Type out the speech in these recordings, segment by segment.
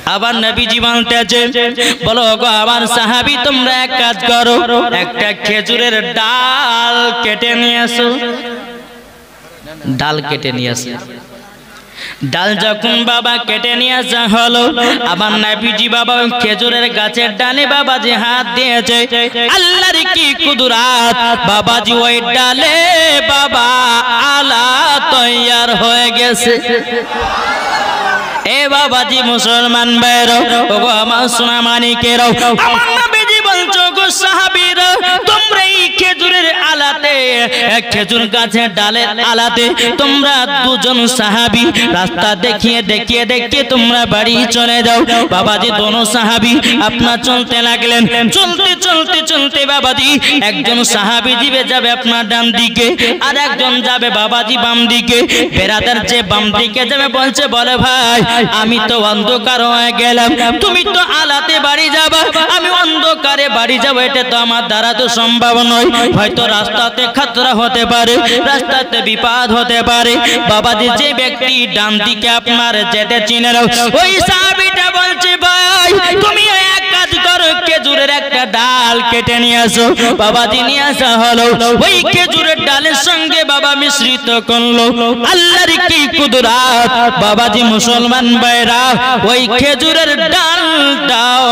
আবার নবীজি বলতেছে বলো গো আমার সাহাবী তোমরা এক কাজ করো একটা খেজুরের ডাল কেটে নিয়ে আসো ডাল কেটে নিয়ে আসো ডাল যখন বাবা কেটে নিয়ে আসা হলো আবার নবীজি বাবা খেজুরের গাছের ডালে বাবাজি হাত দিয়েছে আল্লাহর কি কুদরত বাবাজি ওই ডালে বাবা আলা তৈয়ার হয়ে গেছে এ বাবাজি মুসলমান ভাইরা ওগো আমার সোনা মানিকেরা আমার নবীজি বলছো গো সাহাবীরা তোমরা এই খেজুরের আলাতে খেজুর গাছের ডালের আলাতে তোমরা দুজন সাহাবী রাস্তা দেখিয়ে দেখিয়ে দেখিয়ে তোমরা বাড়ি চলে যাও বাবাজি দোনো সাহাবী আপনার চলতে লাগলেন চলতে চলতে চলতে বাবাজি একজন সাহাবী যাবে আপনার ডান দিকে আর একজন যাবে বাবাজি বাম দিকে বেরাদার যে বাম দিকে যাবে বলছে বলে ভাই আমি তো অন্ধকার হয়ে গেলাম তুমি তো আলাতে বাড়ি যাবা আমি অন্ধকারে বাড়ি যাব এটা তো আমার দ্বারা তো সম্ভব নয় হয়তো রাস্তাতে খতরা হতে পারে রাস্তাতে বিপদ হতে পারে বাবাজি যে ব্যক্তি ডান দিকে আপনার যেতে চিনে নাও ওই সাহাবীটা বলছে ভাই তুমি এক কাজ করো খেজুরের একটা ডাল কেটে নিয়ে আসো বাবাজি নিয়ে আসা হলো ওই খেজুরের ডালের সঙ্গে বাবা মিশ্রিত করলো আল্লাহর কি কুদরত বাবাজি মুসলমান ভাইরা ওই খেজুরের ডালটাও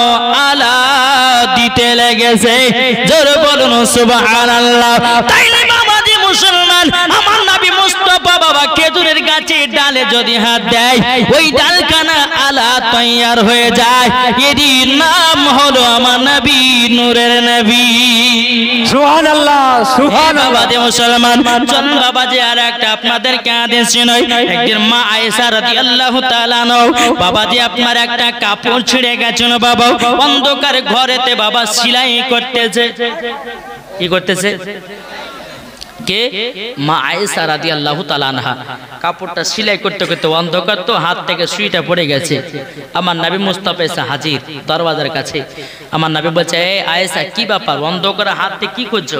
আলা দিতে লেগেছে জোরে বলুন সুবহানাল্লাহ তাইলে বাবাজি মুসলমান আমার নবী মুস্তাফা বাবা খেজুরের গাছের ডালে যদি হাত দেয় ওই ডালখানা আলা তৈয়ার হয়ে যায় এরই নাম হলো আমার নবী নূরের নবী সুবহানাল্লাহ সুবহানাল্লাহ বাবাজি মুসলমান চল বাবাজি আর একটা আপনাদেরকে আদেশ নয় একদিন মা আয়েশা রাদিয়াল্লাহু তাআলা আনহা বাবাজি আপনার একটা কাপড় ছিঁড়ে গেছিল বাবা অন্ধকার ঘরেতে বাবা সেলাই করতেছে কি করতেছে কে মা আয়েশা রাদিয়াল্লাহু তাআলা আনহা কাপড়টা সেলাই করতে করতে অন্ধকার তো হাত থেকে সুইটা পড়ে গেছে আমার নবী মুস্তাফা এসে হাজির দরওয়াজার কাছে আমার নবী বলছে এই আয়েশা কি ব্যাপার অন্ধকার হাতে কি করছো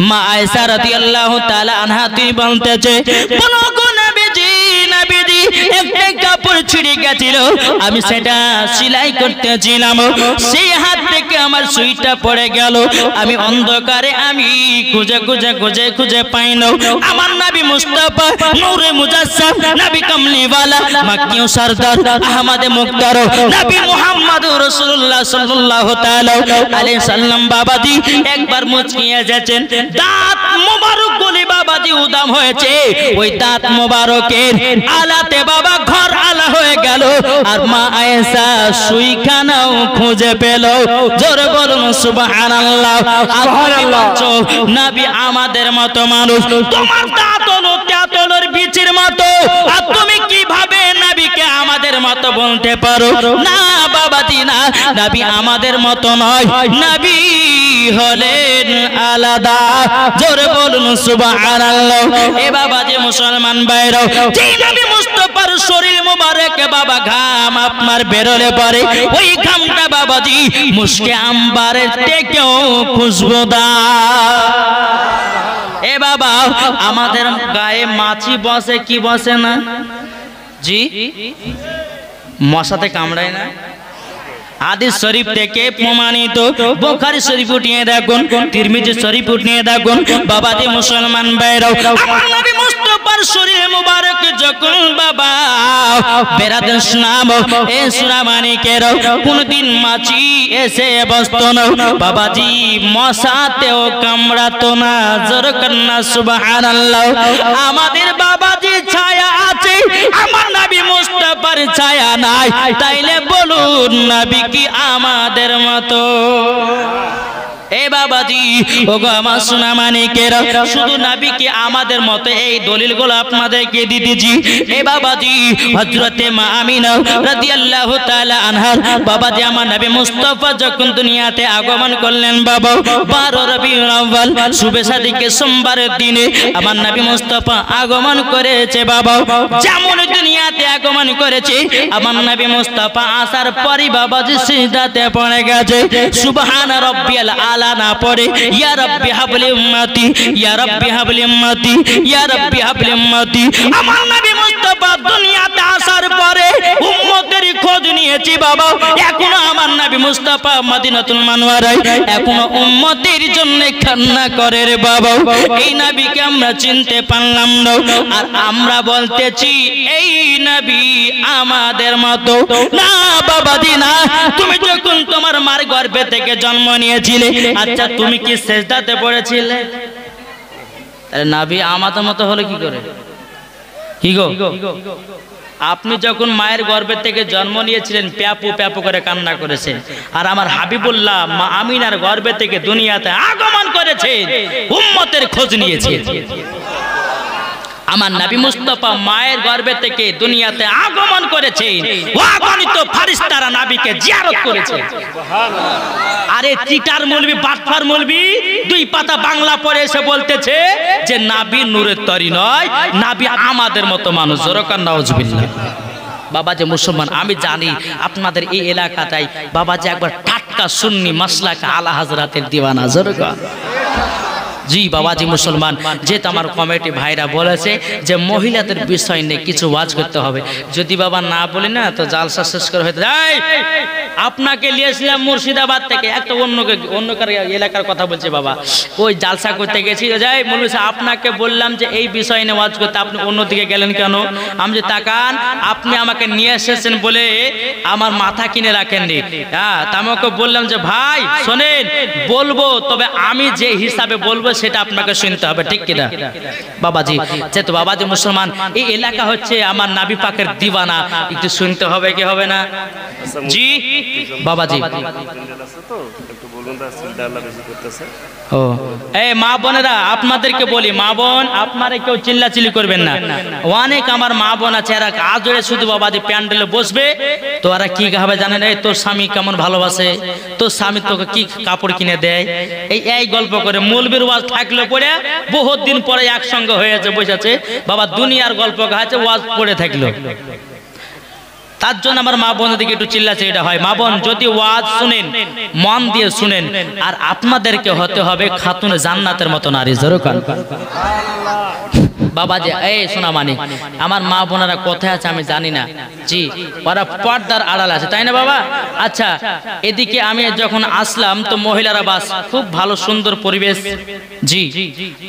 মা আয়েশা রাদিয়াল্লাহু তাআলা আনহা তিনি বলতেছে বলো গো নবীজি নবীজি একটা কাপড় ছিঁড়ে গেছিল আমি সেটা সেলাই করতেছিলাম সেই হাত থেকে আমার সুইটা পড়ে গেল আমি অন্ধকারে আমি খুঁজে খুঁজে খুঁজে খুঁজে পাই না আমার নবী মুস্তাফা নূরে মুজাসসাম নবী কামলিওয়ালা মক্কিও সরদার আহমদ মুক্তার নবী মুহাম্মদ রাসূলুল্লাহ সাল্লাল্লাহু তাআলা আলাইহি সাল্লাম বাবাজি একবার মুচকিয়ে যাচ্ছেন দাঁত মোবারক গুলি বাবাজি উদাম হয়েছে ওই দাঁত মোবারকের আলাতে বাবা ঘর আলা হয়ে গেল আর মা আয়েশা সুইখানাও খুঁজে পেল জোরে বলুন সুবহানাল্লাহ সুবহানাল্লাহ নবী আমাদের মতো মানুষ তোমার দাঁত হলো তেঁতুলের বিচির মতো আর তুমি কিভাবে নবীকে আমাদের মতো বলতে পারো না বাবাজি না নবী আমাদের মতো নয় নবী হলেন আলাদা জোরে বলুন সুবহানাল্লাহ এ বাবাজি মুসলমান ভাইরা যে নবী মুস্তাফার শরীর মোবারক বাবা ঘাম আপনার বেরোলে পরে ওই ঘামটা বাবাজি মুশকে আম্বারের থেকেও খুশবুদার এ বাবা আমাদের গায়ে মাছি বসে কি বসে না জি মশাতে কামড়ায় না হাদিস শরীফ থেকে প্রমাণিত বুখারী শরীফ উঠিয়ে দেখুন তিরমিজি শরীফ উঠিয়ে দেখুন বাবাজি মুসলমান ভাইরা আমার নবী মুস্তাফার শরীর মোবারক যখন বাবা বেরাতে নাম এ সূরা মানিকের কোনদিন মাছি এসে বসতো না বাবাজি মশাতেও কামড়াতো না জোরে কন্না সুবহানাল্লাহ আমাদের বাবাজি ছায়া আছে আমার নবী মুস্তাফার ছায়া নাই তাইলে বলুন নবী কি আমাদের মতো এ বাবাজি ওগো আমার সোনা মানিকেরা শুধু নবী কি আমাদের মতো এই দলিলগুলো আপনাদেরকে দিতেছি এ বাবাজি হযরতে মা আমিনা রাদিয়াল্লাহু তাআলা আনহা বাবাজি আমার নবী মুস্তাফা যখন দুনিয়াতে আগমন করলেন বাবা 12 রবিউল আউয়াল শুভে সাদিকে সোমবারের দিনে আমার নবী মুস্তাফা আগমন করেছে বাবা যেমন দুনিয়াতে আগমন করেছে আমার নবী মুস্তাফা আসার পরই বাবাজি সিজদাতে পড়ে গেছে সুবহান রাব্বিয়াল আলা না পড়ে ইয়া রাব্বি হাবলি উম্মতি ইয়া রাব্বি হাবলি উম্মতি ইয়া রাব্বি হাবলি উম্মতি আমার নবী মুস্তাফা দুনিয়াতে আসার পরে উম্মতের খোঁজ নিয়ে নিয়েছি বাবা, এখনো আমার নবী মুস্তাফা মদিনাতুল মুনাওয়ারায় এখনো উম্মতের জন্য কান্না করে রে বাবা। এই নবীকে আমরা চিনতে পারলাম না, আর আমরা বলতেছি এই নবী আমাদের মতো না। বাবাজি না, তুমি যখন তোমার মার গর্ভে থেকে জন্ম নিয়েছিলে, আচ্ছা তুমি কি সেজদাতে পড়েছিলে? তাহলে নবী আমাদের মতো হলো কি করে? কি গো, আপনি যখন মায়ের গর্ভে থেকে জন্ম নিয়েছিলেন প্যাপু প্যাপু করে কান্না করেছেন, আর আমার হাবিবুল্লাহ মা আমিনার গর্ভে থেকে দুনিয়াতে আগমন করেছে, উম্মতের খোঁজ নিয়েছে। আমার নবী মুস্তাফা মায়ের গর্ভে থেকে দুনিয়াতে আগমন করেছে, অগণিত ফেরেশতারা নবীকে জিয়ারত করেছে। আরে চিটার মৌলবি বাটফার মৌলবি দুই পাতা বাংলা পড়ে এসে বলতেছে যে নবী নূরের তরি নয়, নবী আমাদের মতো মানুষ। জোরকান নাউজুবিল্লাহ। বাবা যে মুসলমান, আমি জানি আপনাদের এই এলাকাটাই বাবা যে একবার টাটকা সুন্নি মাসলাক আলা হযরতের দিওয়ানা। জোরকান জি বাবাজি মুসলমান, যেহেতু আমার কমিটি ভাইরা বলেছে যে মহিলাদের বিষয় নিয়ে কিছু ওয়াজ করতে হবে, যদি বাবা না বলি না তো জালসা শেষ করে হয়তো আপনাকে নিয়েছিলাম মুর্শিদাবাদ থেকে, একটা অন্যকার এলাকার কথা বলছে বাবা, ওই জালসা করতে গেছি, যাই মৌলভী সাহেব আপনাকে বললাম যে এই বিষয় নিয়ে ওয়াজ করতে, আপনি অন্যদিকে গেলেন কেন? আমি যে তাকান, আপনি আমাকে নিয়ে এসেছেন বলে আমার মাথা কিনে রাখেননি। হ্যাঁ, তা আমাকে বললাম যে ভাই শোনেন, বলবো তবে আমি যে হিসাবে বলবো সেটা আপনাকে শুনতে হবে, ঠিক কিনা বাবাজি? যেহেতু বাবাজি মুসলমান, এই এলাকা হচ্ছে আমার নবী পাকের দিওয়ানা, একটু শুনতে হবে কি হবে না? জি বাবাজি। ও এই মা বোনেরা আপনাদেরকে বলি, মা বোন আপনারা কেউ চিল্লাচিল্লি করবেন না। অনেক আমার মা বোন আছে, এরা আজরে শুধু বাবাজি প্যান্ডেলে বসবে, তো ওরা কি হবে জানেন? এই তোর স্বামী কেমন ভালোবাসে, তোর স্বামী তোকে কি কাপড় কিনে দেয়, এই গল্প করে মৌলবীর ওয়াজ থাকলে পড়ে বহুত দিন পরে একসঙ্গে হয়েছে বসেছে বাবা, দুনিয়ার গল্প গাছে ওয়াজ পড়ে থাকলো। তার জন্য আমার মা বোনদেরকে একটু চিল্লাচিল্লিটা হয়। মা বোন যদি ওয়াজ শুনেন মন দিয়ে শুনেন, আর আপনাদেরকে হতে হবে খাতুন জান্নাতের মতো নারী। জোরকান বাবা যে এই শোনা মানিক, আমার মা বোনেরা কোথায় আছে আমি জানি না, জি ওরা পর্দার আড়াল আছে, তাই না বাবা? আচ্ছা, এদিকে আমি যখন আসলাম তো মহিলারা বাস, খুব ভালো সুন্দর পরিবেশ। জি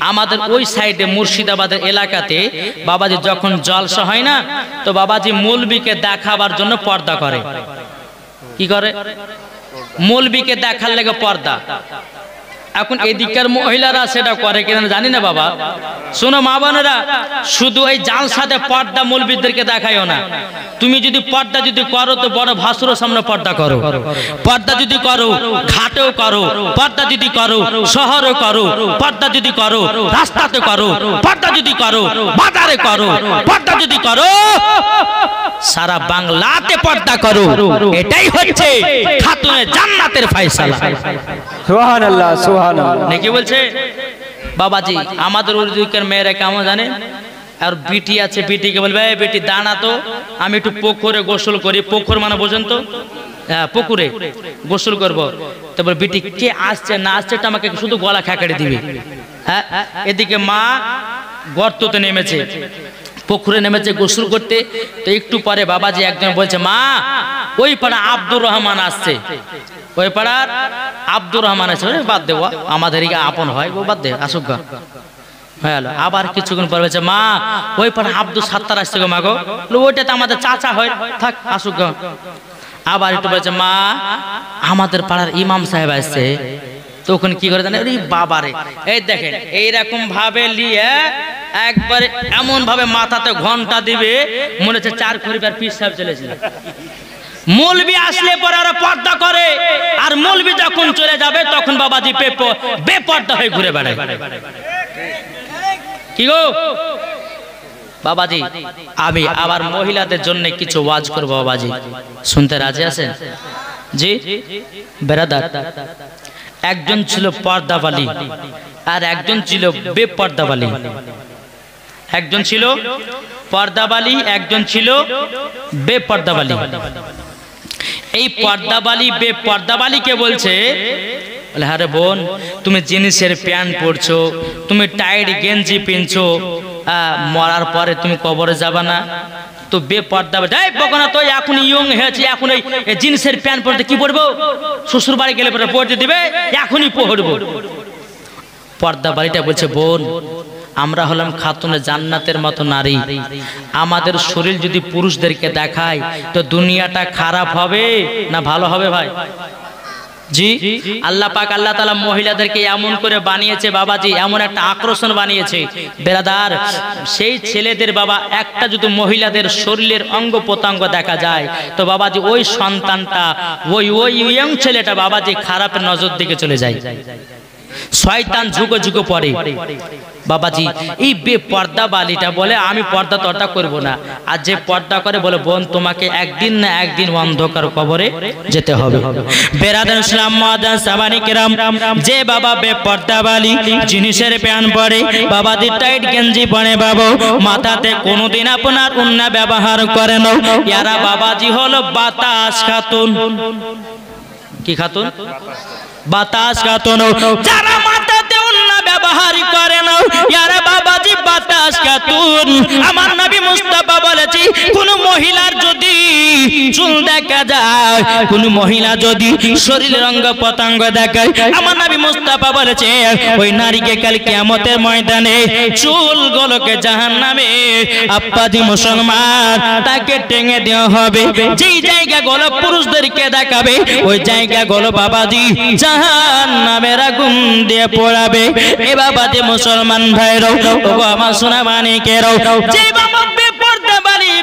আমাদের ওই সাইডে মুর্শিদাবাদের এলাকাতে বাবাজি যখন জলসা হয় না, তো বাবাজি মৌলবীকে দেখাবার জন্য পর্দা করে। কি করে? মৌলবীকে দেখার লেগে পর্দা। এখন এদিকের মহিলারা সেটা করে কিনা জানি না বাবা। শোনো মা বোনেরা, শুধু এই জালসাতে পর্দা মৌলবীদেরকে দেখাইও না। তুমি যদি পর্দা যদি করো তো বড় ভাসুরের সামনে পর্দা করো, পর্দা যদি করো ঘাটেও করো, পর্দা যদি করো শহরে করো, পর্দা যদি করো রাস্তাতে করো, পর্দা যদি করো বাজারে করো, পর্দা যদি করো সারা বাংলাতে পর্দা করো, এটাই হচ্ছে খাতুনে জান্নাতের ফয়সালা। সুবহানাল্লাহ সুবহানাল্লাহ। নাকি বলছে বাবাজি? আমাদের ওদিকের মেয়েরা কেমন জানে, আর বিটি আছে, বিটিকে বলবে এই বেটি দানা তো আমি একটু পুকুরে গোসল করি। পুকুর মানে বোঝেন তো? হ্যাঁ, পুকুরে গোসল করবো। তারপর বিটি কে আসছে না আসছে আমাকে শুধু গলা খেকাড়ি দিবে। হ্যাঁ, এদিকে মা গর্ততে নেমেছে, পুকুরে নেমেছে গোসল করতে, তো একটু পরে বাবাজি একজন বলছে মা ওই পাড়া আব্দুর রহমান আসছে, ওই পাড়ার আব্দুর রহমান আছে, বাদ দেবো আমাদের আপন হয়, ও বাদ দে আসুক গা। আবার কিছুক্ষণ পরে বলছে মা ওই পাড়া আব্দুল সাত্তার আসছে গো মা গো, ওইটা তো আমাদের চাচা হয়, থাক আসুক গা। আবার একটু বলছে মা আমাদের পাড়ার ইমাম সাহেব আসছে, তখন কি করে জানে বাবারে, এই দেখেন এইরকম ভাবে নিয়ে একবারে এমন ভাবে মাথাতে ঘন্টা দিবে মনে হচ্ছে 4 খরিবার পীর সাহেব চলেছিল। মৌলবী আসলে পরে আর পর্দা করে, আর মৌলবী যখন চলে যাবে তখন বাবাজি বেপর্দা হয়ে ঘুরে বেড়ায়। কি গো বাবাজি, আমি আবার মহিলাদের জন্য কিছু ওয়াজ করবো বাবাজি, শুনতে রাজি আছেন? জি বেরাদার, একজন ছিল পর্দাওয়ালি আর একজন ছিল বেপর্দাওয়ালি। একজন ছিল পর্দাওয়ালি, একজন ছিল বেপর্দাওয়ালি। এই পর্দাওয়ালি বেপর্দাওয়ালিকে বলছে বলে আরে বোন তুমি জিন্সের প্যান্ট পরছো, তুমি টাইট গেঞ্জি পিনছো, মরার পরে তুমি কবরে যাবা না? তো বেপর্দা এই বকনা তো এখন ইয়ং হয়েছে, এখন এই জিন্সের প্যান্ট পরতে কি পরবো, শ্বশুর বাড়ি গেলে পরে পরতে দিবে, এখনই পরবো। পর্দা বাড়িটা বলছে বোন আমরা হলাম খাতুনে জান্নাতের মতো নারী, আমাদের শরীর যদি পুরুষদেরকে দেখায় তো দুনিয়াটা খারাপ হবে না ভালো হবে ভাই? জি আল্লাহ পাক আল্লাহ তাআলা মহিলাদেরকে এমন করে বানিয়েছে বাবাজি, এমন একটা আকর্ষণ বানিয়েছে বেরাদার, সেই ছেলেদের বাবা একটা যদি মহিলাদের শরীরের অঙ্গ প্রত্যঙ্গ দেখা যায় তো বাবাজি ওই সন্তানটা ওই ইয়ং ছেলেটা বাবাজি খারাপের নজর দিকে চলে যায়, শয়তান ঝুঁকো ঝুঁকো পড়ে। বাবাজি এই বেপর্দা বালিটা বলে আমি পর্দা তর্দা করব না, আর যে পর্দা করে বলে বোন তোমাকে একদিন না একদিন অন্ধকার কবরে যেতে হবে। বেরাদার ইসলাম মুআজ্জাজ সাহাবায়ে কেরাম, যে বাবা বেপর্দা বালি জিনিসের প্যান্ট পরে, বাবাজি টাইট গেঞ্জি পরে, বাবা মাথাতে কোনোদিন আপনার উন্না ব্যবহার করে না, এরা বাবাজি হলো বাতাস খাতুন। কি খাতুন? বাতাস খাতুন। যারা মাথাতে উন্না ব্যবহার করে না ইয়ারা বাবাজি বাতাস খাতুন। আমার নবী মুস্তাফা বলেছে কোন মহিলার যদি চুল দেখা যায়, কোন মহিলা যদি শরীরের অঙ্গ প্রত্যঙ্গ দেখায়, আমার নবী মুস্তাফা বলেছে ওই নারীকে কাল কিয়ামতের ময়দানে চুলগুলোকে জাহান্নামে আব্বাজি মুসলমান তাকে টেঙে দেওয়া হবে। যেই জায়গাগুলো পুরুষদেরকে দেখাবে ওই জায়গাগুলো বাবাজি জাহান্নামের আগুন দিয়ে পোড়াবে। এ বাবাজি মুসলমান ভাইরাও ও আমার সোনা মানিকেরাও, যে বাবা বেপর্দা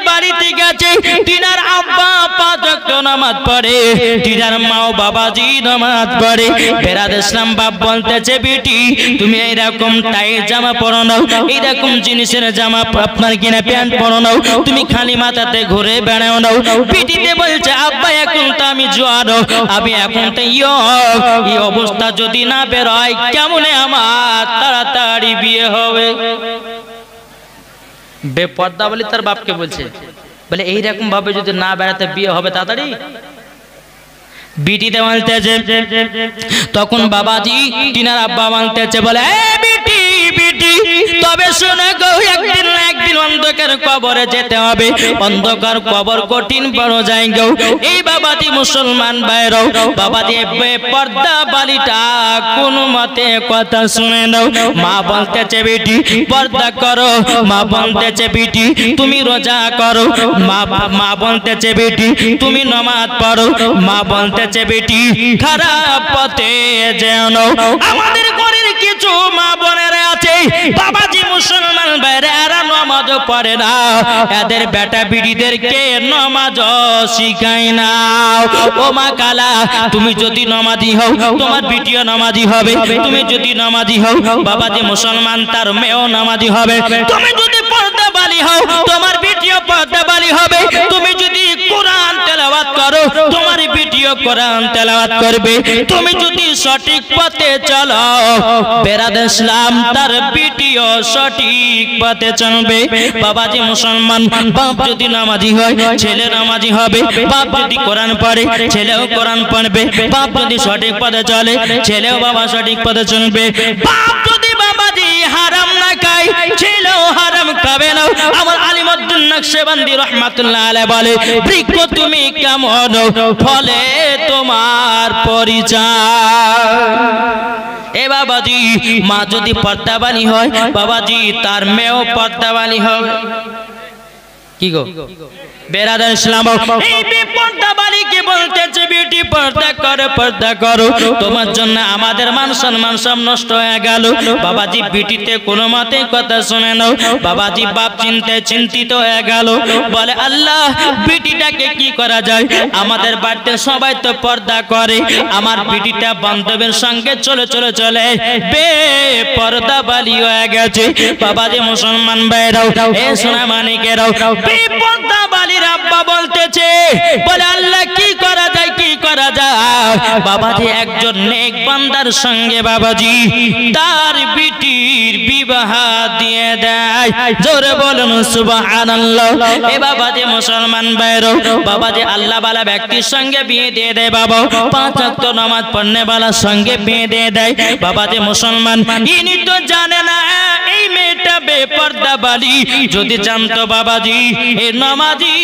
বাড়িতে গেছে টিনার আব্বা পাঁচ ওয়াক্ত নামাজ পড়ে, টিনার মাও বাবাজি নামাজ পড়ে, বেরাদার ইসলাম বাপ বলতেছে বেটি তুমি এইরকম টাইট জামা পরো না, এইরকম জিনিসের জামা আপনার কিনা প্যান্ট পরো না, তুমি খালি মাথাতে ঘুরে বেড়াও না। বেটিতে বলছে আব্বা এখন তো আমি জোয়ান, আমি এখন তো এই অবস্থা যদি না বেরোয় কেমনে আমার তাড়াতাড়ি বিয়ে হবে। বেপর্দা বলে তার বাপকে বলছে বলে এইরকম ভাবে যদি না বেড়াতে বিয়ে হবে তাড়াতাড়ি। বিটিতে বলতেছে তখন বাবাজি টিনার আব্বা বলতেছে বলে বিটি বিটি তবে শুনে গো একদিন না একদিন অন্ধকার কবরে যেতে হবে, অন্ধকার কবর কঠিন বড় জায়গা। এই বাবাজি মুসলমান ভাইরাও বাবাজি বেপর্দা বালিটা কোন মতে কথা শুনে নাও। মা বলতেছে বেটি পর্দা করো, মা বলতেছে বেটি তুমি রোজা করো, মা বলতেছে বেটি তুমি নামাজ পড়ো, মা বলতেছে বেটি খারাপ পথে যেও না। আমাদের ঘরের কিছু মা বোনেরা আছে বাবাজি মুসলমান ভাইরা এরা নামাজও পড়ে না, এদের বেটা বিড়িদেরকে নামাজ শিখায় না। ও মা কালা তুমি যদি নামাজি হও তোমার বিটিও নামাজি হবে, তুমি যদি নামাজি হও বাবাজি মুসলমান তার মেয়েও নামাজি হবে, তুমি যদি পর্দা বালি হও তোমার বিটিও পর্দা বালি হবে, তুমি যদি কোরআন তেলাওয়াত করো তোমার বিটিও কোরআন তেলাওয়াত করবে, তুমি যদি সঠিক পথে চলো বেরাদার ইসলাম তার বিটিও সঠিক পথে চলবে। বাবাজি মুসলমান বাপ যদি নামাজি হয় ছেলে নামাজি হবে, বাপ যদি কোরআন পড়ে ছেলেও কোরআন পড়বে, বাপ যদি সঠিক পথে চলে ছেলেও বাবা সঠিক পথে চলবে। বাপ যদি বাবাজি হারাম না খায় ছেলেও হারাম খাবে না। আমার আলিমউদ্দিন নকশবন্দি রাহমাতুল্লাহ আলাইহি বলে বৃক্ষ তুমি কেমন ফলে তোমার পরিচয়। এ বাবাজি মা যদি পর্দাবানী হয় বাবাজি তার মেয়েও পর্দাবানী হবে। কি গো বেরাদার ইসলাম এই বেপর্দা বালিকে বলতেছে বেটি পর্দা করো, তোমার জন্য আমাদের মান সম্মান সব নষ্ট হয়ে গেল। বাবাজি বেটিতে কোনো মতে কথা শুনে নাও। বাবাজি বাপ চিন্তিত হয়ে গেল, বলে আল্লাহ বেটিটাকে কি করা যায়, আমাদের বাড়িতে সবাই তো পর্দা করে, আমার বেটিটা বান্ধবের সঙ্গে চলে বেপর্দা বালি হয়ে গেছে। বাবাজি মুসলমান ভাইরাও এ সোনা মানিকেরাও বেপর্দা বালি আব্বা বলতেছে বলে আল্লাহ কি করা যায় কি করা যায়। বাবাজি একজন নেক বান্দার সঙ্গে বাবাজি তার বিটির বিবাহ দিয়ে দেয়, জোরে বলুন সুবহানাল্লাহ। এ বাবাজি মুসলমান ভাইরাও বাবাজি আল্লাহ वाला ব্যক্তির সঙ্গে বিয়ে দিয়ে দেয়, বাবা পাঁচ ওয়াক্ত নামাজ পড়নে वाला সঙ্গে বিয়ে দিয়ে দেয়। বাবাজি মুসলমান ইনি তো জানে না এই মেয়েটা একটা বেপর্দা বালি যদি জানতো বাবাজি এই নামাজি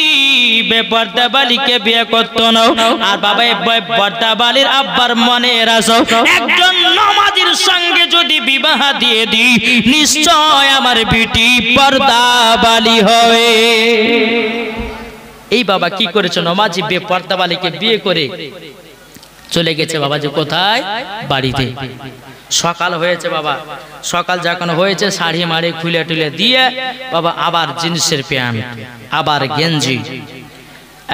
বেপর্দা বালিকে বিয়ে করতো না। আর বাবা এই বেপর্দা বালির আব্বার মনের আশা একজন নামাজির সঙ্গে যদি বিবাহ দিয়ে দিই নিশ্চয় আমার বিটি পর্দা বালি হবে। এই বাবা কি করেছে, নামাজি বেপর্দা বালিকে বিয়ে করে চলে গেছে বাবাজি কোথায়, বাড়িতে। সকাল হয়েছে বাবা, সকাল যখন হয়েছে শাড়ি মাড়ি খুলে টুলে দিয়ে বাবা আবার জিন্সের প্যান্ট, আবার গেঞ্জি,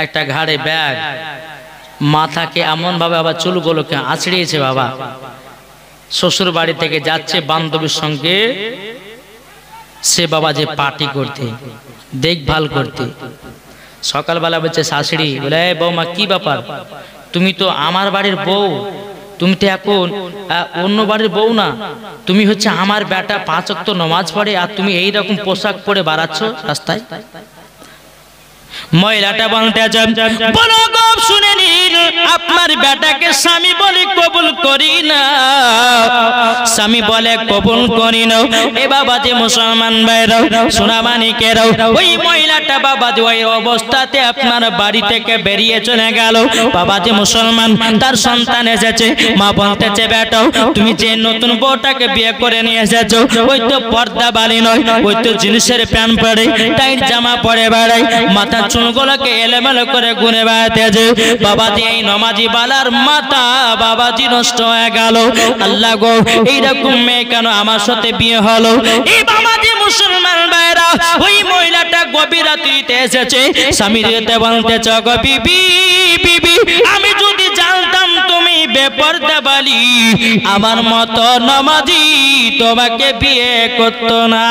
একটা ঘাড়ে ব্যাগ, মাথাকে এমন ভাবে আবার চুলগুলোকে আছড়িয়েছে বাবা। শ্বশুর বাড়ি থেকে যাচ্ছে বান্ধবীর সঙ্গে সে বাবা যে পার্টি করতে, দেখভাল করতে। সকালবেলা বলছে শাশুড়ি, বলে বৌমা কি ব্যাপার, তুমি তো আমার বাড়ির বউ, তুমি তো এখন অন্য বাড়ির বউ না, তুমি হচ্ছে আমার বেটা 5 ওয়াক্ত নামাজ পড়ে আর তুমি এই রকম পোশাক পরে বাড়াচ্ছ রাস্তায়। মহিলাটা বলতে বলো গো শুনে নিন, আপনার বেটাকে স্বামী বলে কবুল করি না, স্বামী বলে কবুল করি না। এ বাবা যে মুসলমান ভাইরাও সোনা মানিকেরাও, ওই মহিলাটা বাবা যে ওই অবস্থাতে আপনার বাড়ি থেকে বেরিয়ে চলে গেল। বাবা যে মুসলমান, তার সন্তান এসেছে, মা বলতেছে বেটাও তুমি যে নতুন বউটাকে বিয়ে করে নিয়ে এসেছো ওই তো পর্দা বালি নয়, ওই তো জিন্সের প্যান্ট পরে টাইট জামা পরে বেড়ায়, মাথা চুলগুলোকে এলোমেলো করে গুনে বেড়াতেছে। বাবাজি এই নমাজি বালার মাথা বাবাজি নষ্ট হয়ে গেল। আল্লাহ গো এইরকম মেয়ে কেন আমার সাথে বিয়ে হলো। এই বাবাজি মুসলমান ভাইরা, ওই মহিলাটা গভীর রাত্রিতে এসেছে, স্বামী যেতে বলতেছে গো বিবি বিবি, আমি যদি জানতাম তুমি বেপর্দা বালি আমার মতো নমাজি তোমাকে বিয়ে করতো না।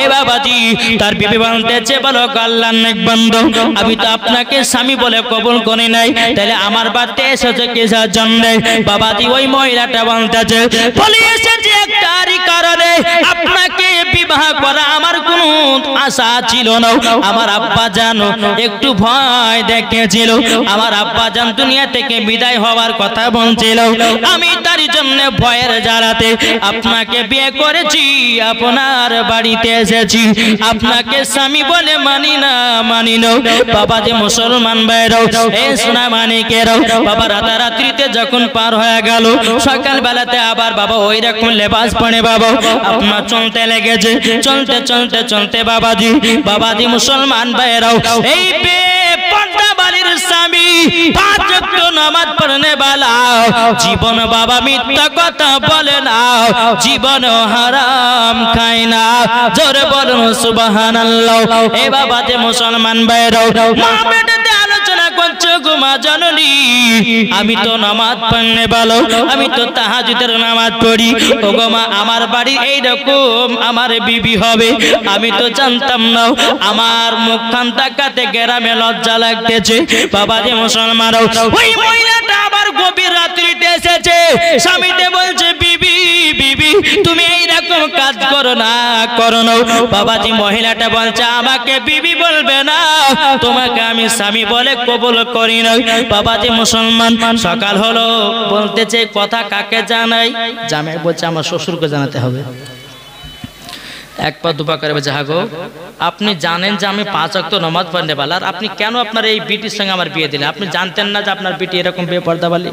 এ বাবাজি তার বিবি বলতেছে বলো আল্লাহর নেক বান্দা, আমি তো আপনাকে স্বামী বলে কবুল করি নাই, তাহলে আমার বাড়িতে এসেছে কিসের জন্য? বাবাজি ওই মহিলাটা বলতেছে বলে এসেছে একটারই কারণে, আপনাকে বিবাহ করা আমার কোনো আশা ছিল না। আমার আব্বা জান একটু ভয় দেখেছিল, আমার আব্বা জান দুনিয়া থেকে বিদায় হওয়ার কথা বলছিল, আমি তার জন্য ভয়ের জ্বালাতে আপনাকে বিয়ে করেছি, আপনার বাড়িতে এসেছি, আপনাকে স্বামী বলে মানি না মানি না। বাবা যে মুসলমান ভাইরাও এ সোনা মানিকেরাও, বাবা রাতারাত্রিতে যখন পার হয়ে গেল, সকাল বেলাতে আবার বাবা ওই রকম লেবাস পরে বাবা আপনার চলতে লেগেছে। চলতে চলতে চলতে বাবাজি মুসলমান ভাইরাও এই বেপর্দা বালির স্বামী 5 ওয়াক্ত নামাজ পড়নে वाला জীবন বাবা মিথ্যা কথা বলে না, জীবন হারাম খায় না। জোরে বলুন সুবহানাল্লাহ। এ বাবা যে মুসলমান ভাইরাও মা বেটাতে আলোচনা করছে গো মা জননী, আমি তো নামাজ পড়নে ভালো, আমি তো তাহাজ্জুদের নামাজ পড়ি, ও গো মা আমার বাড়ি এই রকম আমার বিবি হবে আমি তো জানতাম না, আমার মুখখান তাকাতে গ্রামে লজ্জা লাগতেছে। বাবা যে মুসলমান ওই মহিলাটা আবার গভীর রাত্রিতে এসেছে, স্বামীতে বলছে বিবি বিবি তুমি এই রকম কাজ করো না করো না। বাবাজি মহিলাটা বলছে আমাকে বিবি বলবে না, তোমাকে আমি স্বামী বলে কবুল করি না। বাবাজি মুসলমান সকাল হলো, বলতেছে কথা কাকে জানাই? জামাই বলছে আমার শ্বশুরকে জানাতে হবে। এক পা দুপা করে বলছে হাগো আপনি জানেন যে আমি 5 ওয়াক্ত নামাজ পড়নে वाला, আর আপনি কেন আপনার এই বিটির সঙ্গে আমার বিয়ে দিলেন? আপনি জানতেন না যে আপনার বিটি এরকম বেপর্দা বালি?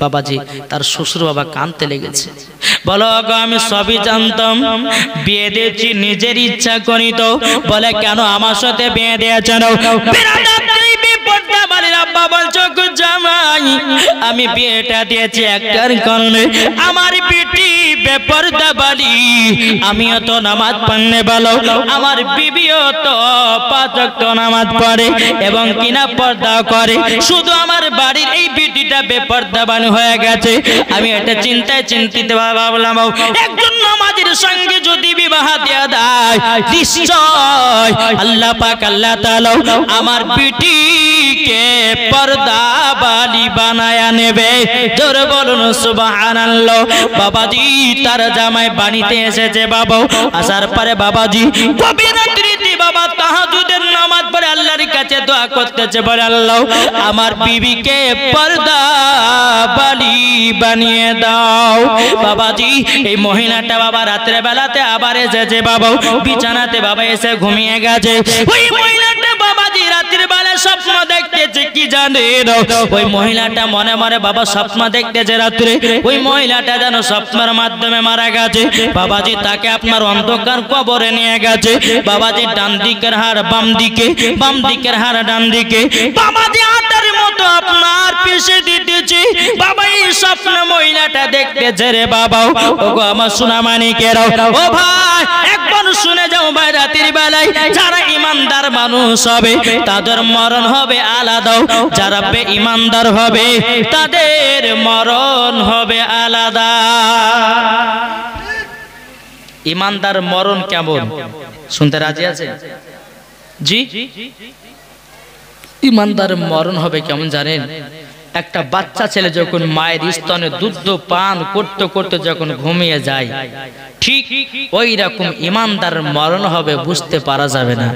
বাবাজি তার শ্বশুর বাবা কাঁদতে লেগেছে, বলো গো আমি সবই জানতাম, বিয়ে দিয়েছি নিজের ইচ্ছা করি তো, বলে কেন আমার সাথে বিয়ে দিয়েছেন? আব্বা বলছো গো জামাই আমি বিয়েটা দিয়েছি একটার কারণে, আমার বিটি বেপর্দা বালি, আমিও তো নামাজ পড়নে ভালো, আমার বিবিও তো 5 ওয়াক্ত নামাজ পড়ে এবং কিনা পর্দা করে, শুধু আমার বাড়ির এই বিটিটা বেপর্দা বানি হয়ে গেছে। আমি এটা চিন্তায় চিন্তিত ভাবলাম একজন নামাজের সঙ্গে যদি বিবাহ দেয়া দেয় নিশ্চয় আল্লাহ পাক আল্লাহ তাআলা আমার বিটিকে পর্দা বালি বানায়া নেবে। জোরে বলুন সুবহানাল্লাহ। বাবাজি তার জামাই বাড়িতে এসেছে বাবা, আসার পরে বাবাজি গভীর রাত্রিতে বাবা তাহাজ্জুদের নামাজ পড়ে করে আল্লাহর কাছে দোয়া করতেছে, বলে আল্লাহ আমার বিবিকে পর্দা বালি বানিয়ে দাও। বাবাজি এই মহিলাটা বাবা রাতের বেলাতে আবার এসেছে বাবা, বিছানাতে বাবা এসে ঘুমিয়ে গেছে। ওই মহিলাটা বাবাজি রাতের বেলা স্বপ্ন দেখতেছে, কি জানে ওই মহিলাটা মনে মনে বাবা স্বপ্ন দেখতেছে রাত্রে ওই মহিলাটা যেন স্বপ্নের মাধ্যমে মারা গেছে। বাবাজি তাকে আপনার অন্ধকার কবরে নিয়ে গেছে। বাবাজি ডান দিকের হাড় বাম দিকে, বাম দিকের হাড় ডান দিকে, বাবাজি আটার মতো আপনার পিছে দিতেছে। বাবা এই স্বপ্ন মহিলাটা দেখতেছে রে বাবা। ওগো আমার সোনা মানিকেরাও, ও ভাই একবার শুনে যাও ভাই, রাতের বেলায় যারা ইমানদার মানুষ হবে তাদের মরণ হবে আলাদা, যারা বেঈমানদার হবে তাদের মরণ হবে আলাদা। ইমানদার মরণ কেমন শুনতে রাজি আছে? জি, ইমানদার মরণ হবে কেমন জানেন? একটা বাচ্চা ছেলে যখন মায়ের স্তনে দুধ পান করতে করতে যখন ঘুমিয়ে যায়, ঠিক ওই রকম ইমানদার মরণ হবে, বুঝতে পারা যাবে না।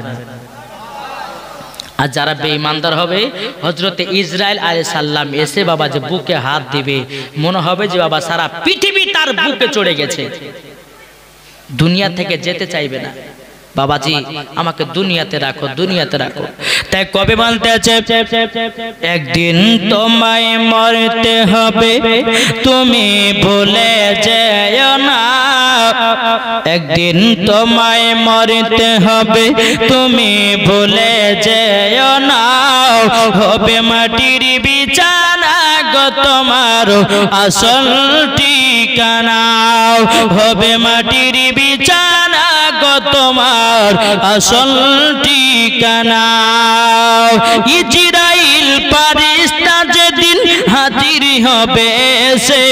আর যারা বেঈমানদার হবে, হযরতে ইসরাইল আলাইহিস সালাম এসে বাবা যে বুকে হাত দিবে, মনে হবে যে বাবা সারা পৃথিবী তার বুকে চড়ে গেছে, দুনিয়া থেকে যেতে চাইবে না। বাবাজি আমাকে দুনিয়াতে রাখো, দুনিয়াতে রাখো। তাই কবে বলতেছে একদিন তোমায় মরতে হবে, তুমি ভুলে যেও না। একদিন তোমায় মরতে হবে, তুমি ভুলে যেও না। হবে মাটির বিছানা গো তোমার আসল ঠিকানা, হবে মাটির বিছানা গো তোমার আসল ঠিকানা। ইজরাইল ফারিস্তা যেদিন হাজির হবে সে,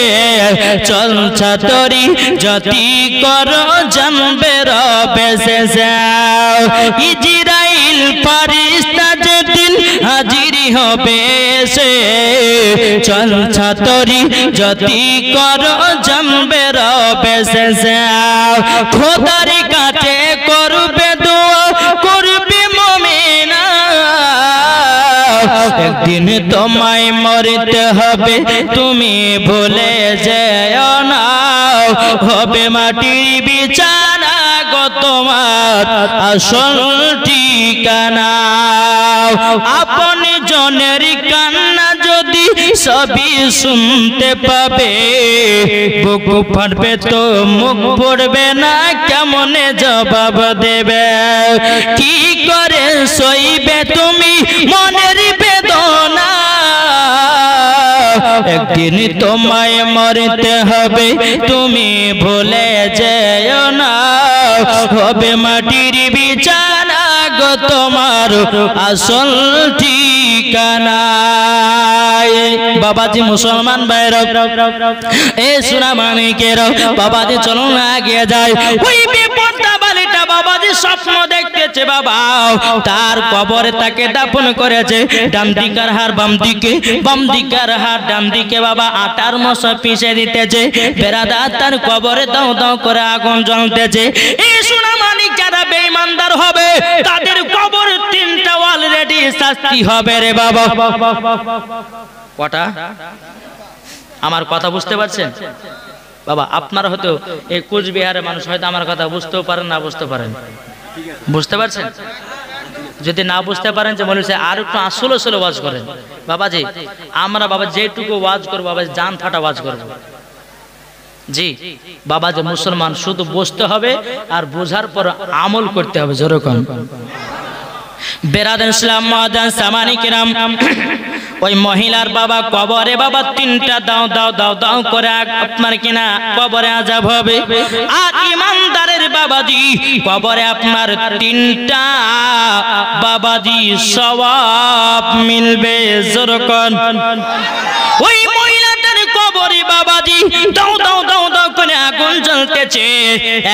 চলছা তরি যতি করো জানবে রবে সে। ইজরাইল ফারিস্তা যেদিন হাজির হবে সে, চলছা তরি যতি করো জানবে রবে সে। খোদার কাছে করবে দোয়া, করবে মুমিনা। একদিন তোমায় মরতে হবে, তুমি ভুলে যেও না। হবে মাটির বিছানা গো তোমার আসল ঠিকানা। আপনি জনের কান্না যদি সবই শুনতে পাবে, বুক ফাটবে তো মুখ পড়বে না, কেমনে জবাব দেবে? কি করে সইবে তুমি মনের বেদনা? একদিন তোমায় মরতে হবে, তুমি ভুলে যেও না। হবে মাটির বিছানা গো তোমার আসল ঠিকানা। বাবাজি মুসলমান ভাইরা, এ সোনা মানিকেরা, বাবাজি চলো না আগে যায়। ওই বিপদটা বালিটা বাবাজি স্বপ্ন দেখতেছে বাবা, তার কবরে তাকে দাফন করেছে। ডান দিকের হাড় বাম দিকে, বাম দিকের হাড় ডান দিকে বাবা আটার মশা পিষে দিতেছে। বেরাদা তার কবরে দাও দাও করে আগুন জ্বলতেছে। এই সোনা মানিক যারা বেঈমানদার হবে তাদের কবর তিনটা অলরেডি শাস্তি হবে রে বাবা। কটা? আমার কথা বুঝতে পারছেন বাবা? আপনারা হয়তো এই কোচবিহারের মানুষ, হয়তো আমার কথা বুঝতেও পারেন না বুঝতে পারেন। বুঝতে পারছেন? যদি না বুঝতে পারেন যে বলেছে আর একটু আসলে আসলে ওয়াজ করেন বাবাজি। আমরা বাবা যেটুকু ওয়াজ করবো বাবা জান ফাটা ওয়াজ করবো। জি বাবা, যে মুসলমান শুধু বুঝতে হবে আর বোঝার পর আমল করতে হবে। যেরকম বেরাদান ইসলাম মাদান সামানি কিরাম, ওই মহিলার বাবা কবরে বাবা তিনটা দাও দাও দাও দাও করে আপনার কিনা কবরে আযাব হবে। আর ইমানদারের বাবাজি কবরে আপনার তিনটা বাবাজি সওয়াব মিলবে। যেরকম ওই মহিলাটার কবরে বাবাজি দাও দাও দাও দাও করে আগুন জ্বলতেছে।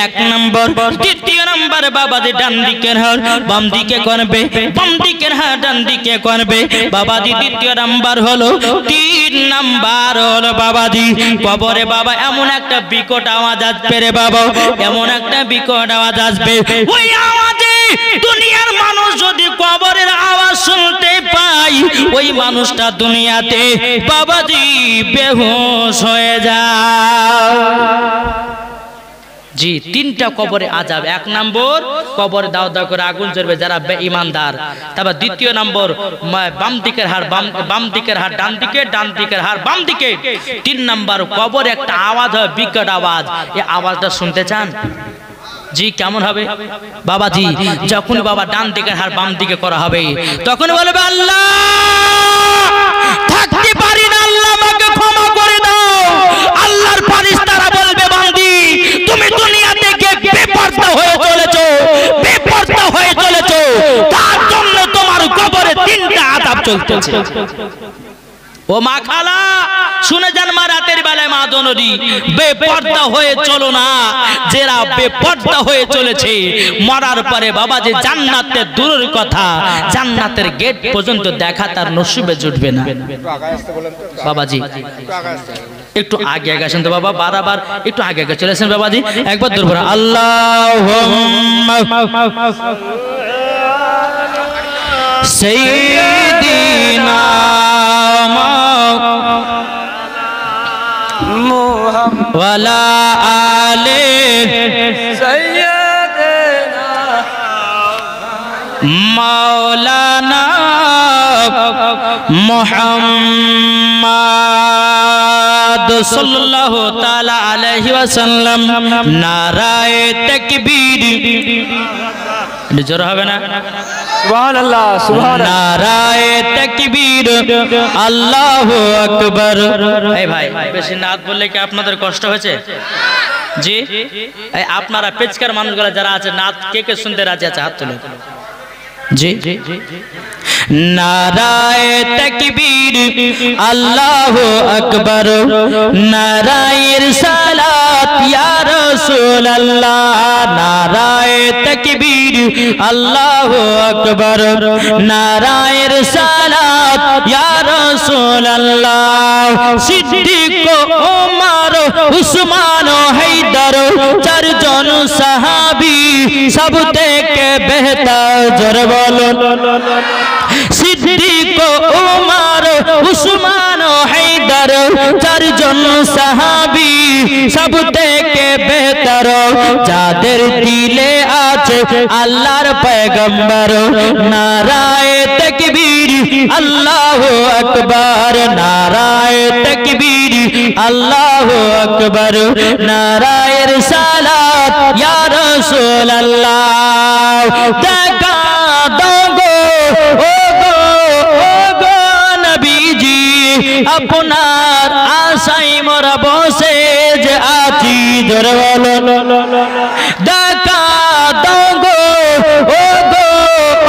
এক নম্বর, দ্বিতীয় নম্বর বাবাজি ডান দিকের হাড় বাম দিকে করবে, বাম দিকের হাড় ডান দিকে করবে বাবাজি। দ্বিতীয় নাম্বার হলো, তিন নাম্বার হলো বাবাজি কবরে বাবা এমন একটা বিকট আওয়াজ আসবে রে বাবা, এমন একটা বিকট আওয়াজ আসবে। ওই আওয়াজে দুনিয়ার মানুষ যদি কবরের আওয়াজ শুনতে পায় ওই মানুষটা দুনিয়াতে বাবাজি বেহুশ হয়ে যায়। জি, তিনটা কবরে আযাব। এক নম্বর কবরে দাও দাও করে আগুন জ্বলবে যারা বেঈমানদার। তারপর দ্বিতীয় নম্বর বাম দিকের হাড় বাম দিকের হাড় ডান দিকে, ডান দিকের হাড় বাম দিকে। তিন নম্বর কবরে একটা আওয়াজ হয়, বিকট আওয়াজ। এই আওয়াজটা শুনতে চান? জি, কেমন হবে বাবাজি? যখন বাবা ডান দিকের হাড় বাম দিকে করা হবে তখন বলবে আল্লাহ থাকতে পারি না, আল্লাহ আমাকে ক্ষমা করে দাও। আল্লাহর ফেরেশতারা বলবে বান্দি তুমি দুনিয়া থেকে বেপরদা হয়ে চলেছো, বেপরদা হয়ে চলেছো, তার জন্য তোমার কবরে তিনটা আযাব চলতেছে। ও মা খালা শুনে যান, মা রাতের বেলায় মা দনরি বেপরদা হয়ে চলো না। যারা বেপরদা হয়ে চলেছে মরার পরে বাবা যে জান্নাতের দূরের কথা জান্নাতের গেট পর্যন্ত দেখা তার নসিবে জুটবে না। বাবাজি একটু আগে আগে আসেন তো বাবা, বারবার একটু আগে আগে চলে আসেন বাবাজি। একবার দূর আল্লাহুম্মা সাইয়্যিদিনা ওয়ালা আলে সাইয়্যিদিনা মাওলানা মুহাম্মদ সাল্লাল্লাহু তাআলা আলাইহি ওয়াসাল্লাম। নারায়ে তাকবীর, জোর হবে না? সুবহানাল্লাহ, সুবহানাল্লাহ। নারায়ে তাকবীর, আল্লাহু আকবার। এই ভাই বেশি নাত বললে কি আপনাদের কষ্ট হয়েছে? জি, এই আপনারা পেচকার মানুষগুলো যারা আছে নাত কে কে শুনতে রাজি আছে হাত তুলে। জি, নারায়ে তাকবীর, আল্লাহু আকবার। নারায়ে রিসালাত ইয়া রাসূলুল্লাহ। নারায়ে তাকবীর, আল্লাহু আকবার। নারায়ে রিসালাত ইয়া রাসূলুল্লাহ। সিদ্দিক, ওমর, উসমান, হায়দার চারজন সাহাবী সব থেকে বেহতর। জোর বলো। সিদ্দিক, ওমর, উসমান, হায়দার চারজন সাহাবী সব থেকে বেহতর। যাদের দিলে আছে আল্লাহর পয়গম্বর। নারায়ে তাকবীর, আল্লাহু আকবার। নারায়ে তাকবীর, আল্লাহু আকবার। নারায়ে রিসালাত ইয়া রাসূলুল্লাহ। দেখা দাও গো ও গো ও গো নবীজি, আপনার আশায় মোরা বসে যে আছি। জোর বলো। দেখা দাও গো ও গো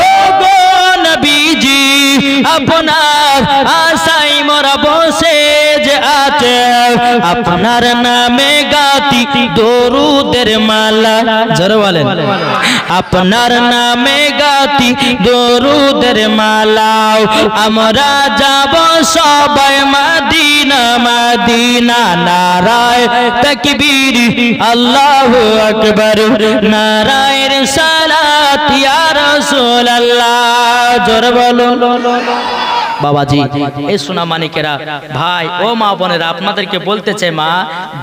ও গো নবীজি, আপনার আশায় মোরা বসে যে আছে। আপনার নামে গাতি দরুদের মালা। জোর বলেন। আপনার নামে গাতি দরুদের মালা। আমরা যাব সবাই মদিনা মদিনা। নারায়ে তাকবীর, আল্লাহু আকবার। নারায়ে রিসালাত ইয়া রাসূলুল্লাহ। জোর বলো। বাবাজি এই সোনা মানিকেরা, ভাই ও মা বোনেরা, আপনাদেরকে বলতে চাই মা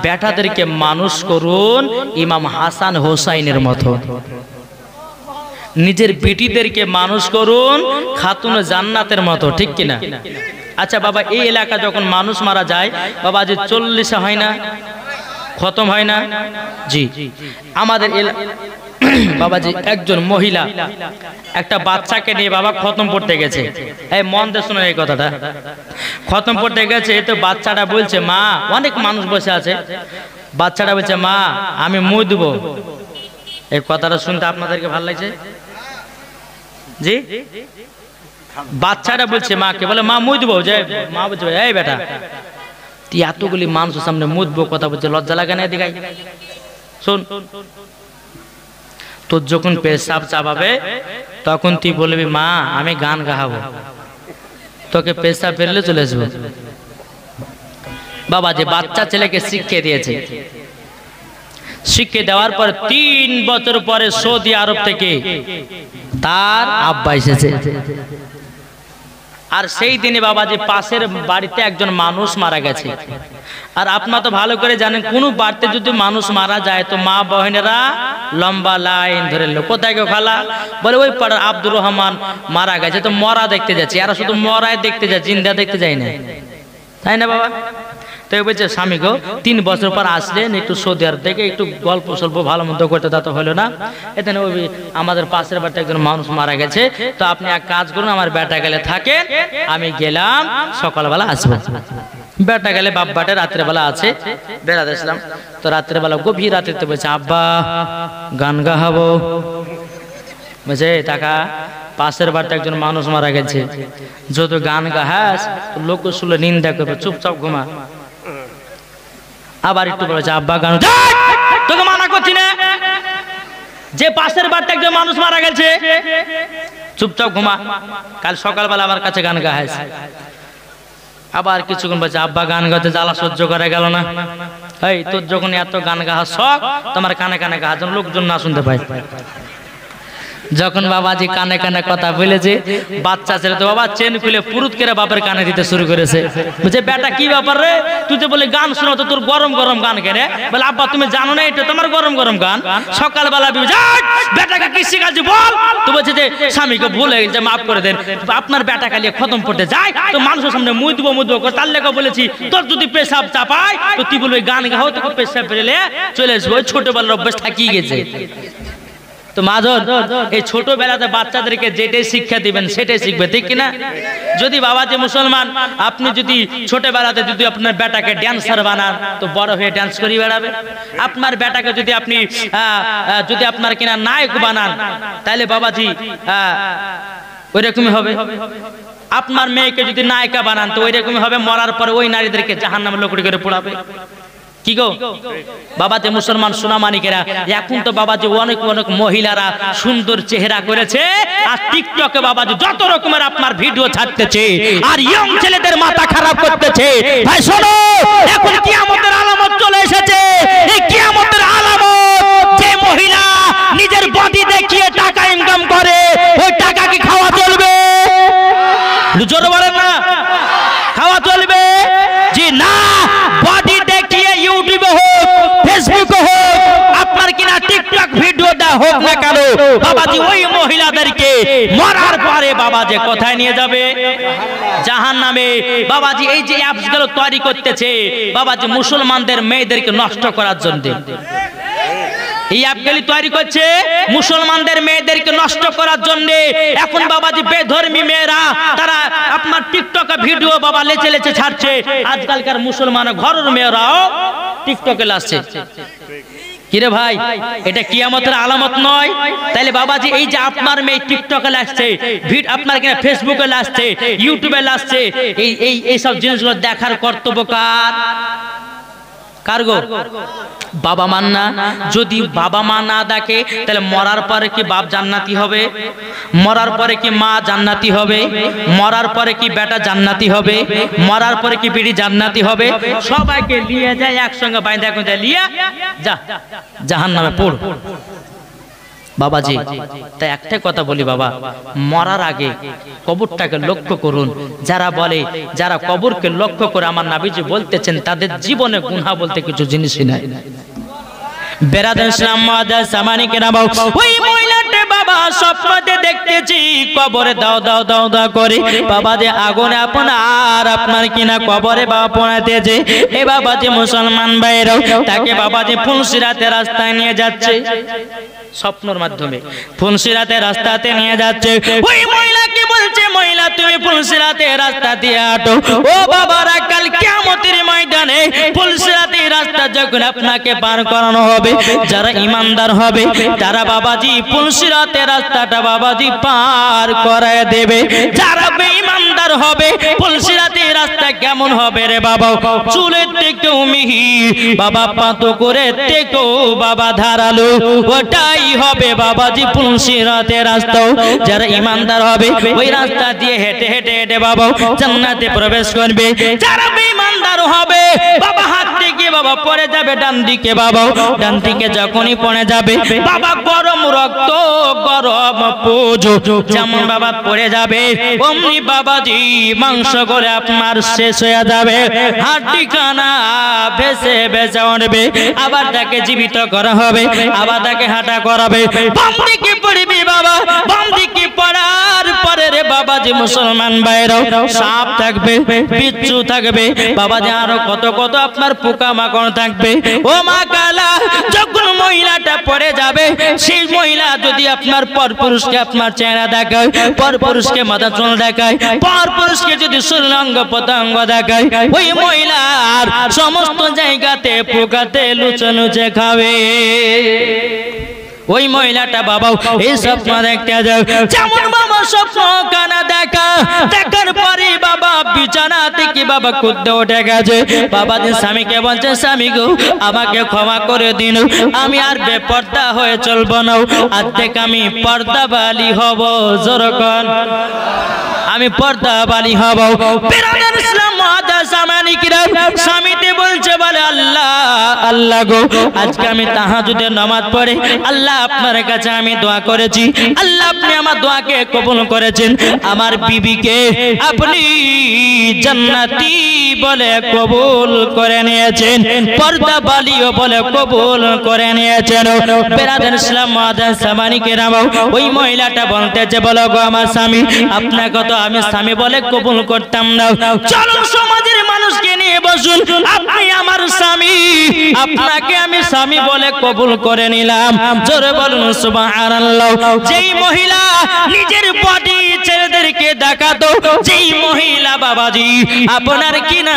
বেটাদেরকে মানুষ করুন ইমাম হাসান হোসাইনের মতো। নিজের বেটিদেরকে মানুষ করুন খাতুন জান্নাতের মতো, ঠিক কিনা? আচ্ছা বাবা, এই এলাকা যখন মানুষ মারা যায় বাবা যে 40 হয় না, খতম হয় না? জি, আমাদের বাবাজি একজন মহিলা একটা বাচ্চাকে নিয়ে বাবা খতম পড়তে গেছে। এই মন দিয়ে শুনে এই কথাটা। খতম পড়তে গেছে তো বাচ্চাটা বলছে মা, অনেক মানুষ বসে আছে, বাচ্চাটা বলছে মা আমি মুখ দেবো। এই কথাটা শুনতে আপনাদেরকে ভালো লাগছে? জি, বাচ্চাটা বলছে মাকে, বলে মা মুখ দেবো। যে মা বলছে এই বেটা তুই এতগুলি মানুষের সামনে মুখ দেবো কথা বলছে, লজ্জা লাগে না? এদিকে শোন, তোর যখন পেশাব চাপাবে তখন তুই বলবি মা আমি গান গাহাবো, তোকে পেশাব ফেললে চলে আসবো। বাবা যে বাচ্চা ছেলেকে শিখিয়ে দিয়েছে, শিক্ষা দেওয়ার পর 3 বছর পরে সৌদি আরব থেকে তার আব্বা এসেছে। আর সেই দিনে বাবাজি পাশের বাড়িতে একজন মানুষ মারা গেছে। আর আপনারা তো ভালো করে জানেন কোন বাড়িতে যদি মানুষ মারা যায় তো মা বহেনেরা লম্বা লাইন ধরে লো, কোথায় গো খালা? বলে ওই পাড়ার আব্দুর রহমান মারা গেছে, তো মরা দেখতে যাচ্ছে। আর শুধু মরাই দেখতে যায়, জিন্দা দেখতে যায় না, তাই না বাবা? তো বলছে স্বামী গো 3 বছর পর আসলেন, একটু সৌদি আরব থেকে একটু গল্প স্বল্প ভালো মন্দ করতে, তা তো হলো না। এখানে ওই আমাদের পাশের বাড়িতে একজন মানুষ মারা গেছে, তো আপনি এক কাজ করুন, আমার বেটা গেলে থাকেন, আমি গেলাম, সকালবেলা আসবো। বেটা গেলে বাপ বাটে রাত্রেবেলা আছে, বেড়াতে আসলাম। তো রাত্রেবেলা গভীর রাত্রিতে বলছে আব্বা গান গাহাবো। বলছে টাকা পাশের বাড়িতে একজন মানুষ মারা গেছে, যত গান গাহাস লোক শুনলে নিন্দা করবে, চুপচাপ ঘুমা। আবার একটু বলেছে আব্বা গান, তোকে মানা করছি না, যে পাশের বাড়িতে একজন মানুষ মারা গেছে চুপচাপ ঘুমা, কাল সকালবেলা আমার কাছে গান গাহাস। আবার কিছুক্ষণ বলছে আব্বা গান গাইতে জ্বালা সহ্য করা গেল না। এই তোর যখন এত গান গাহার শখ, তোমার কানে কানে গাহার যেন লোকজন না শুনতে পায়। যখন বাবাজি কানে কানে কথা বলেছে, বাচ্চা ছেলে তো বাবা চেন খুলে পুরুত করে বাপের কানে দিতে শুরু করেছে। বলছে বেটা কি ব্যাপার রে, তুই তো বলে গান শোনা, তো তোর গরম গরম গান কেনে? বলে আব্বা তুমি জানো না এটা তোমার গরম গরম গান? সকালবেলা বেটাকে কি শিখাচ্ছি বল? তো বলছে যে স্বামীকে ভুলে গেছে, মাফ করে দেন, আপনার বেটা কালিয়ে খতম করতে যায় তো মানুষের সামনে মুই দিব করে, তার লেগে বলেছি তোর যদি পেশাব চাপায় তো তুই বলবে গান গাও, তোকে পেশাব ফেলে চলে আসবো। ওই ছোটবেলার অভ্যাস থাকিয়ে গেছে। তো মাজন এই ছোটবেলাতে বাচ্চাদেরকে যেটাই শিক্ষা দিবেন সেটাই শিখবে, ঠিক কিনা? যদি বাবাজি মুসলমান আপনি যদি ছোটবেলাতে যদি আপনার বেটাকে ড্যান্সার বানান তো বড় হয়ে ড্যান্স করে বেড়াবে। আপনার বেটাকে যদি আপনি যদি আপনার কিনা নায়ক বানান তাহলে বাবাজি ওইরকমই হবে। আপনার মেয়েকে যদি নায়িকা বানান তো ওইরকমই হবে, মরার পরে ওই নারীদেরকে জাহান্নামে লকড়ি করে পোড়াবে। কি গো বাবাজি মুসলমান সোনামানিকেরা, এখন তো বাবাজি অনেক অনেক মহিলারা সুন্দর চেহারা করেছে, আর টিকটকে বাবাজি যত রকমের আপনার ভিডিও ছাড়তেছে, আর ইয়ং ছেলেদের মাথা খারাপ করতেছে। ভাই শোনো, এখন কিয়ামতের আলামত চলে এসেছে। এই কিয়ামতের আলামত, যে মহিলা নিজের বডি দেখিয়ে টাকা ইনকাম করে, ওই টাকা কি খাওয়া চলবে? জোরে বলেন না, খাওয়া চলবে? জি না। বডি দেখিয়ে ইউটিউবে হোক, ফেসবুকে হোক, আপনার কিনা টিকটক ভিডিও দেওয়া হোক না কেন, বাবাজি ওই মহিলাদেরকে মরার পরে বাবাজি কোথায় নিয়ে যাবে? জাহান্নামে। বাবাজি এই যে অ্যাপস গুলো তৈরি করতেছে বাবাজি মুসলমানদের মেয়েদেরকে নষ্ট করার জন্য, এই অ্যাপগুলি তৈরি করছে মুসলমানদের মেয়েদেরকে নষ্ট করার জন্য। এখন বাবাজি বেধর্মী মেয়েরা তারা আপনার টিকটকে ভিডিও বাবা লেচে লেচে ছাড়ছে। আজকালকার মুসলমান ঘরের মেয়েরাও টিকটকে আসছে। কিরে ভাই, এটা কিয়ামতের আলামত নয়? তাইলে বাবাজি এই যে আপনার মেয়ে টিকটকে আসছে, আপনার কিনা ফেসবুকে আসছে, ইউটিউবে আসছে, এই সব জিনিসগুলো দেখার কর্তব্য কার? কারগো বাবা মান না। যদি বাবা মা না দেখে তাহলে মরার পরে কি বাপ জান্নাতি হবে? মরার পরে কি মা জান্নাতি হবে? মরার পরে কি বেটা জান্নাতি হবে? মরার পরে কি বিড়ি জান্নাতি হবে? সবাইকে নিয়ে যায় একসঙ্গে বাইন্দা কোথায় লিয়া যা জাহান্নামে পড়। বাবাজি তাই একটাই কথা বলি বাবা, মরার আগে কবরটাকে লক্ষ্য করুন। যারা বলে, যারা কবরকে লক্ষ্য করে, আমার নবীজি বলতেছেন তাদের জীবনে গুনাহ বলতে কিছু জিনিসই নাই। বেরাদার ইসলাম মাদার সামানি কেনা বাউ, ওই মহিলাটা বাবা স্বপ্নতে দেখতেছি কবরে দাও দাও দাও দাও করে বাবাজি আগুনে আপনার কিনা কবরে বাবা পোড়াতেছে। এ বাবাজি মুসলমান ভাইরাও তাকে বাবাজি ফুলসিরাতে রাস্তায় নিয়ে যাচ্ছে, স্বপ্নের মাধ্যমে ফুলসিরাতে রাস্তাতে নিয়ে যাচ্ছে। ওই মহিলাকে বলছে, মহিলা তুমি ফুলসিরাতে রাস্তা দিয়ে হাঁটো। ও বাবারা, কাল কিয়ামতের ময়দানে ফুলসিরাতে রাস্তা যখন আপনাকে পার করানো হবে, যারা ইমানদার হবে তারা বাবাজি ফুলসিরাতে রাস্তাটা বাবাজি পার করায় দেবে। যারা বেঈমানদার হবে ফুলসিরাতে রাস্তা কেমন হবে রে বাবা? চুলের থেকেও মিহি বাবা, পাতো করে থেকেও বাবা ধারালো, ওটাই হবে বাবাজি ফুলসিরাতে রাস্তা। যারা ইমানদার হবে ওই রাস্তা দিয়ে হেঁটে হেঁটে হেঁটে বাবা জান্নাতে প্রবেশ করবে। যারা বেঈমানদার হবে বাবা হাত থেকে বাবা পড়ে যাবে ডান দিকে বাবা, ডান দিকে যখনই পড়ে যাবে বাবা গরম রক্ত গরম পুজো যেমন বাবা পড়ে যাবে অমনি বাবাজি মাংস করে আপনার শেষ হয়ে যাবে, হাড্ডি কানা ভেসে ভেসে উঠবে, আবার তাকে জীবিত করা হবে, আবার তাকে হাঁটা করাবে। বাম দিকে পড়বি বাবা, বাম দিকে পড়ার পরে রে বাবাজি মুসলমান ভাইরাও সাপ থাকবে, বিচ্ছু থাকবে বাবাজি, আরো কত কত আপনার পোকা মাকড় থাকবে। ও মা কালা, যখন মহিলাটা পড়ে যাবে সেই মহিলা যদি আপনার পরপুরুষকে আপনার চেহারা দেখায়, পরপুরুষকে মাথা চুল দেখায়, পরপুরুষকে যদি শরীরাঙ্গ প্রত্যঙ্গ দেখায়, ওই মহিলার সমস্ত জায়গাতে পোকাতে লুচে লুচে খাবে। ওই মহিলাটা বাবা এই স্বপ্ন দেখতে যাও, যেমন বাবা স্বপ্ন কানা দেখা, দেখার পরে বাবা বিছানা থেকে বাবা কুদ্দে উঠে গেছে। বাবা দিন স্বামীকে বলছে, স্বামী গো আমাকে ক্ষমা করে দিন, আমি আর বেপর্দা হয়ে চলবো না, আজ থেকে আমি পর্দাবালি হব। জোরকন আমি পর্দাবালি হব। বিরাদার ইসলাম মুআদ্দাস সামানিকরা স্বামীতে বলছে বলে আল্লাহ আল্লাহ গো, আজকে আমি তাহাজ্জুদের নামাজ পড়ে আল্লাহ আপনার কাছে আমি দোয়া করেছি, আল্লাহ আপনি আমার দোয়াকে কবুল করেছেন, আমার বিবিকে আপনি জান্নাতি বলে কবুল করে নিয়েছেন, পর্দাবালিও বলে কবুল করে নিয়েছেন। বিরাদার ইসলাম মুআদ্দাস সামানিকরা ওই মহিলাটা বলতেছে বলো গো আমার স্বামী, আপনাকে তো আমি স্বামী বলে কবুল করতাম না, চলুন সমাজের মানুষকে নিয়ে বসুন, আপনি আমার স্বামী, আপনাকে আমি স্বামী বলে কবুল করে নিলাম। জোরে বলুন সুবহানাল্লাহ। যেই মহিলা নিজের বডি ছেলেদেরকে দেখাতো, যেই মহিলা বাবাজি আপনার কিনা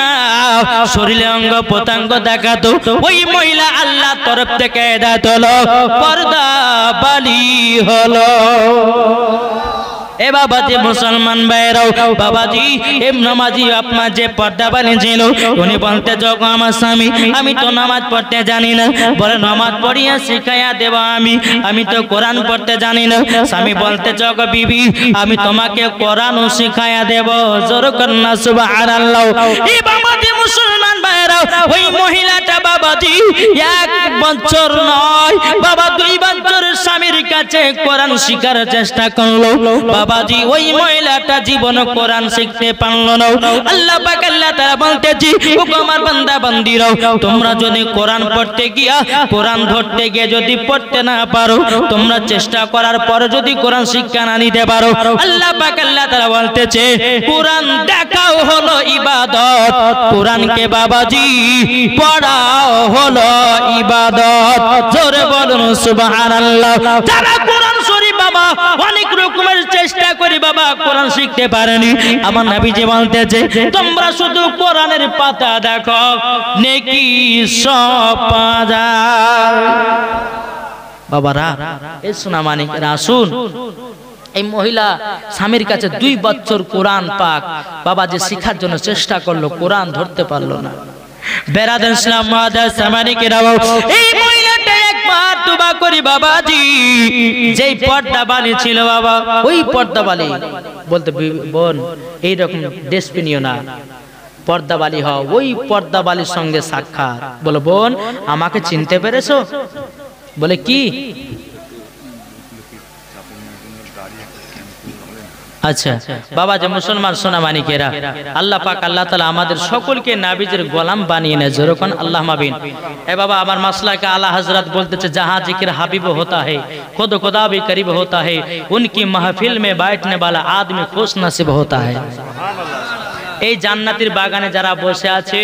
শরীরে অঙ্গ প্রত্যঙ্গ দেখাতো, ওই মহিলা আল্লাহর তরফ থেকে হেদায়েত হলো, পর্দাবালি হলো। এ বাবাজি মুসলমান ভাইরাও বাবাজি এম নামাজি আপনার যে পর্দাবালি ছিল, উনি বলতে যখন আমার স্বামী আমি তো নামাজ পড়তে জানি না, বলে নামাজ পড়িয়া শিখাইয়া দেব আমি তো কোরআন পড়তে জানি না। স্বামী বলতে যখন বিবি আমি তোমাকে কোরআনও শিখাইয়া দেব। জোর কন্না সুবহানাল্লাহ। এ বাবাজি মুসলমান ভাইরাও ওই মহিলাটা বাবাজি 1 বছর নয় বাবা 2 বছর স্বামীর কাছে কোরআন শিখার চেষ্টা করলো। বাবাজি ওই মহিলাটা জীবন কোরআন শিখতে পারলো না। আল্লাহ পাক আল্লাহ তাআলা বলতেছি, ও আমার বান্দা বান্দীরাও তোমরা যদি কোরআন পড়তে গিয়া কোরআন ধরতে গিয়ে যদি পড়তে না পারো, তোমরা চেষ্টা করার পরে যদি কোরআন শিক্ষা না নিতে পারো, আল্লাহ পাক আল্লাহ তাআলা বলতেছে কোরআন দেখাও হলো ইবাদত, কোরআনকে বাবাজি পড়াও হলো ইবাদত। জোরে বলুন সুবহানাল্লাহ। যারা কোরআন শরীফ বাবা অনেক রকমের চেষ্টা করি বাবা কোরআন শিখতে পারেনি, আমার নবীজি বলতেছে তোমরা শুধু কোরআনের পাতা দেখো, নেকি সব পাওয়া যায়। বাবারা এই সোনা মানিকেরা আসুন, এই মহিলা স্বামীর কাছে 2 বছর কোরআন পাক বাবা যে শিখার জন্য চেষ্টা করলো, কোরআন ধরতে পারলো না। বিরাদার ইসলাম মুআদ্দাস সামানিকেরা এই মহিলাটা একবার তওবা করি বাবাজি, যেই পর্দাবালি ছিল বাবা ওই পর্দাবালি বলতে বোন এইরকম ডেসপিনিও না, পর্দাবালি হও, ওই পর্দাবালির সঙ্গে সাক্ষাৎ। বলে বোন আমাকে চিনতে পেরেছো? বলে কি? আচ্ছা বাবা যে মুসলমান সোনা মানিকেরা, আল্লাহ পাক আল্লাহ তাআলা আমাদের সকলকে নাবিজের গোলাম বানিয়ে নেয়। যেরকম আল্লাহ মাবিন। এ বাবা আমার মাসলা কে আলা হযরত বলতেছে जहां जिक्र हबीब होता है खुद खुदा भी करीब होता है, उनकी महफिल में बैठने वाला आदमी खुश नसीब होता है। এই জান্নাতের বাগানে যারা বসে আছে